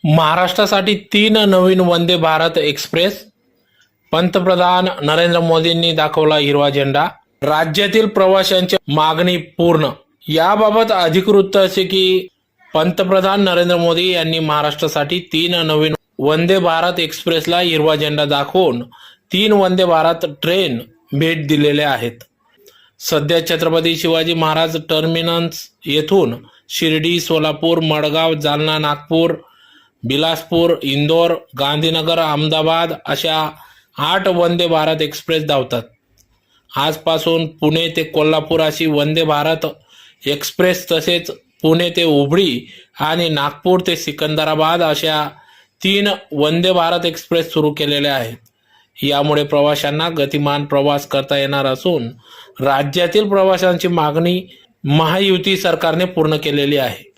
महाराष्ट्रासाठी 3 नवीन वंदे भारत एक्सप्रेस. पंतप्रधान नरेंद्र मोदींनी दाखवला हिरवा झेंडा. राज्यातील प्रवाशांची मागणी पूर्ण. याबाबत अधिक वृत्त असे की पंतप्रधान नरेंद्र मोदी यांनी महाराष्ट्रासाठी 3 नवीन वंदे भारत एक्सप्रेसला हिरवा झेंडा दाखवून 3 वंदे भारत ट्रेन भेट दिलेल्या आहेत. सध्या छत्रपती शिवाजी महाराज टर्मिनस येथून शिर्डी, सोलापूर, मडगाव, जालना, नागपूर, बिलासपूर, इंदोर, गांधीनगर, अहमदाबाद अशा 8 वंदे भारत एक्सप्रेस धावतात. आजपासून पुणे ते कोल्हापूर अशी वंदे भारत एक्सप्रेस, तसेच पुणे ते हुबळी आणि नागपूर ते सिकंदराबाद अशा 3 वंदे भारत एक्सप्रेस सुरू केलेल्या आहेत. यामुळे प्रवाशांना गतिमान प्रवास करता येणार असून राज्यातील प्रवाशांची मागणी महायुती सरकारने पूर्ण केलेली आहे.